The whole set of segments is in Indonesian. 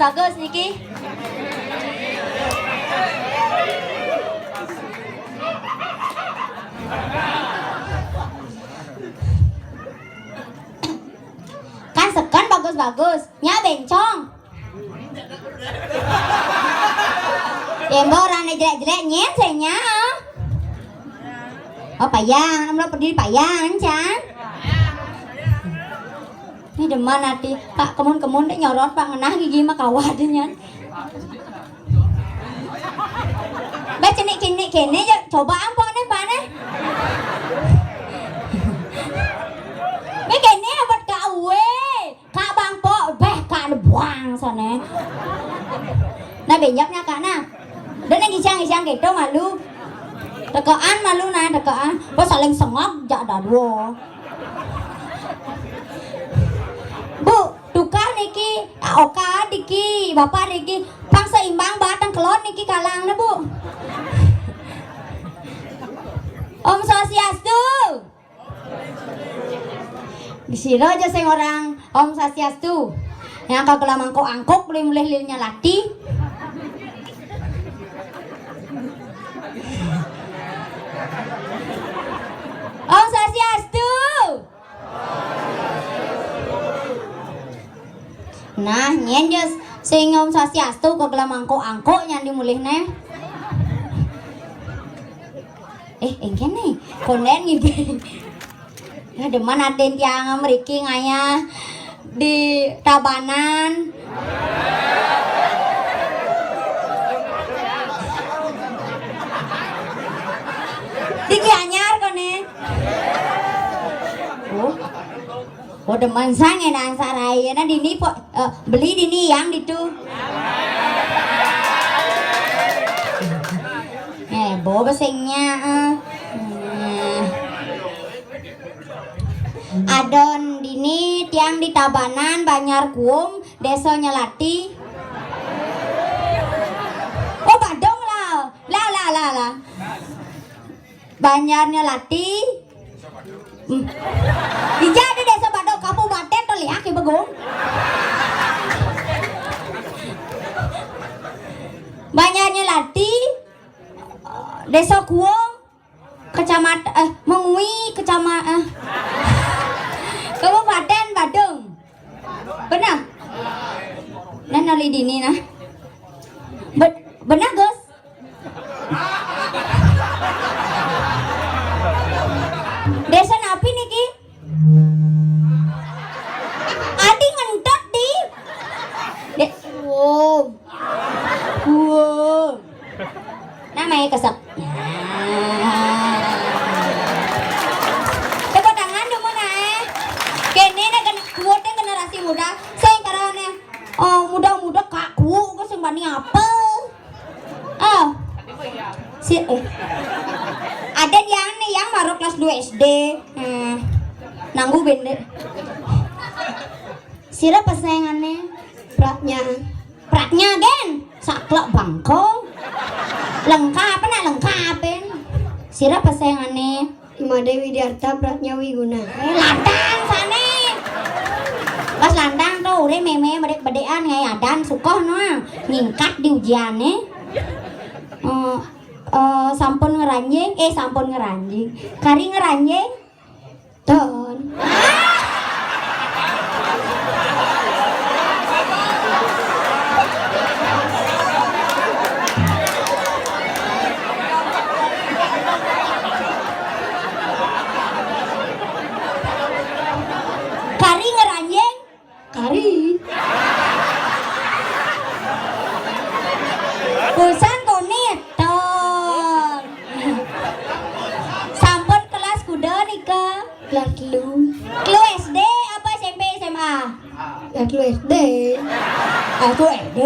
bagus niki. bagus. Nya bencong. Orang jelek-jelek nyen saya. Oh payang, namanya berdiri payang can. Ini deman nanti Pak kemun-kemun dek nyorot Pak ngenah gigi mah kawah nyen. Bae cenik kene ya coba ampun nih Pak nih. Bae kene abot ka uwe, ka bang po beh ka buang sana. Nah benyaknya Kak nah. Dan yang isang gitu malu. Tekaan malu nah tekaan. Pas saling sengok jak dadwo. Bu, tukar niki, oka diki, bapak niki, pang seimbang batang kelon niki kalang na Bu. Om Swastiastu. Disiro aja sing orang Om Swastiastu. Yang kau kelamang kau angkok mulai lilnya lati. Om Swastiastu. Nah, nyen jos sing Om Swastiastu kok gelamangko angko nyan dimulihne. Engken nih, konden ngibe. Ya deman aden tiang mriki ngaya di Tabanan. Diki anyar kone. Oh deman sang enak sarai na dini po beli dini yang itu. Bo besengnya. Adon dini tiang di Tabanan Banyar Kuum desa Nyelati. Oh Badong lah. Lah. Banyar Nyelati. Ija ada desa Badong kabupaten tuh lihat ki Begung. Banyar Nyelati. Desa Kuung kecamatan Mengui kecamatan Kabupaten Badung. Benar? Nah nali dini nah. Benar Gus? Desa napi niki? Adi ngentot di. Wow. Namanya kesek. Tepuk tangan dulu nah. Kene na kuote generasi muda. Saya karena muda kaku kok sing bani apa? Ada yang baru kelas 2 SD. Nanggu bende. Sira pasayangannya Pratnya gen. Saklek bangko. Lengkapin. Sira pasayangannya Imadewi Widiarta Pratnya Wiguna. Landang sana. Pas landang tuh udah meme bedean kayak adan sukoh no ngingkat di ujiannya. Sampun ngeranjing. Kari ngeranjing. Ton. Pulsan konit ton. Sampun kelas kuda nika. Kelas lu SD apa SMP SMA? Kelas lu SD. Aku SD.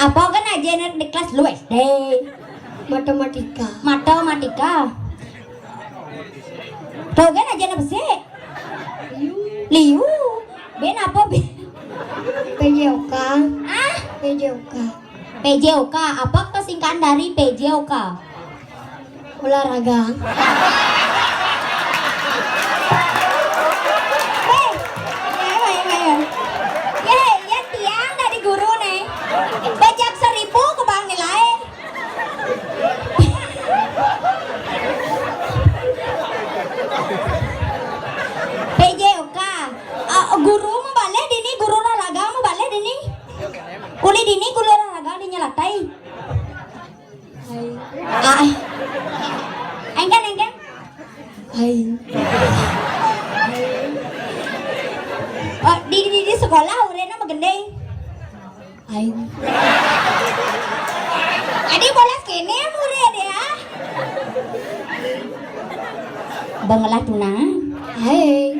Apa kan aja di kelas lu SD? Matematika. Tuh kan aja apa sih? Liu. Ben apa ben? PJOK. PJOK. Apa kesingkatan dari PJOK? Olahraga. Lihat tiang dari guru nih. Bajak 1000 ke bang nilai. PJOK. Guru dini kulo olahraga di nyalatai. Hai. Ah. Engkan. Hai. Oh, di sekolah urena magende. Hai. Adi bola kene murid ya. Bangalah tunangan. Hai.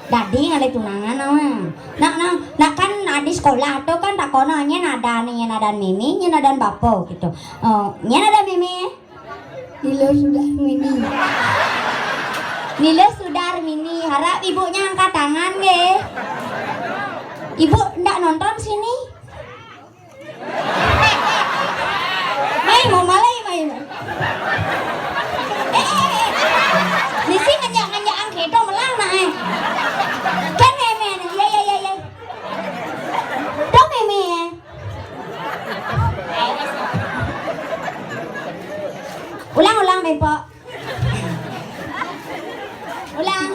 Dadi ngalih tunangan nah kan di sekolah tuh kan takonanya nadan mimi nya nadan bapo gitu. Nya nadan mimi Nilo Sudarmini. Nila Sudarmini, harap ibunya angkat tangan ge. Ibu ndak nonton sini. Mau malai mai. Nisi ngajak angke to melang nah. Kan meme ya. Dong meme. Ulang Bepo. Ulang.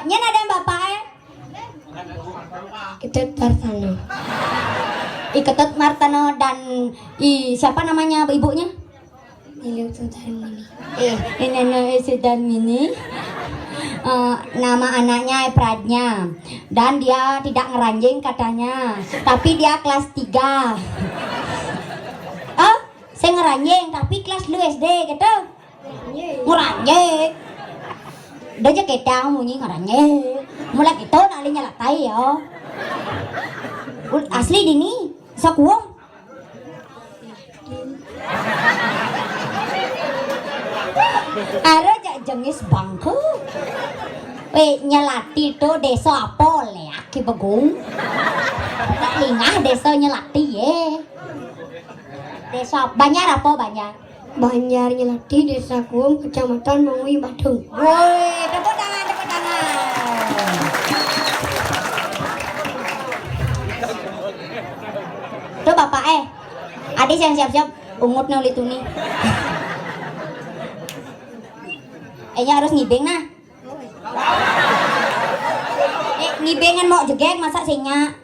Nya ada bapak ya? Ketut Tartano. Ketut Martano dan siapa namanya ibunya? Nilo Sudarmini. Ini Sudarmini. Nama anaknya Pradnya dan dia tidak ngeranjing katanya, tapi dia kelas 3. Saya ngeranjing tapi kelas lu SD gitu. Ngeranjing. Dia aja ketang munyi ngeranjing. Mulai gitu nali nyalatai ya. Asli dini sakuong. Ara jengis bangku. Nyelati tuh desa apa le aki begung. Tak lingah desa nyelati ye. Desa Banjar apa Banjar? Banjar Nyelati, Desa Kuum, Kecamatan Mangui, Badung. Woi, tepuk tangan. Tuh bapak adik yang siap-siap ungut nuli tuni. Nya harus ngibeng nah. Ngibengan mau jegek masa senya.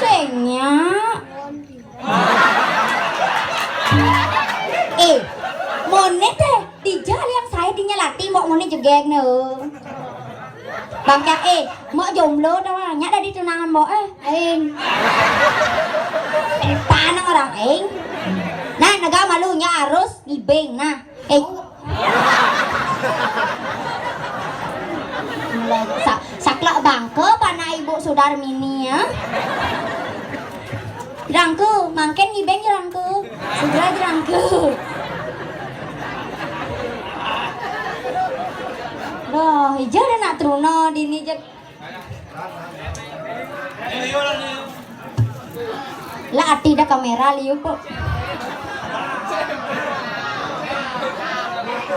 Senya. Monet dijal yang saya dinyalati mau monet jegek no. Bangka mau jomblo đâu nhắc đây đi tunangan mau panang orang nah negara malunya harus ngibeng nah saklak bangke pana ibu Sudarmini ya. Rangku, mangken ngibeng rangku. Segera rangku. Loh, hijau udah nak truno dini jek. Lah ati dah kamera liu kok.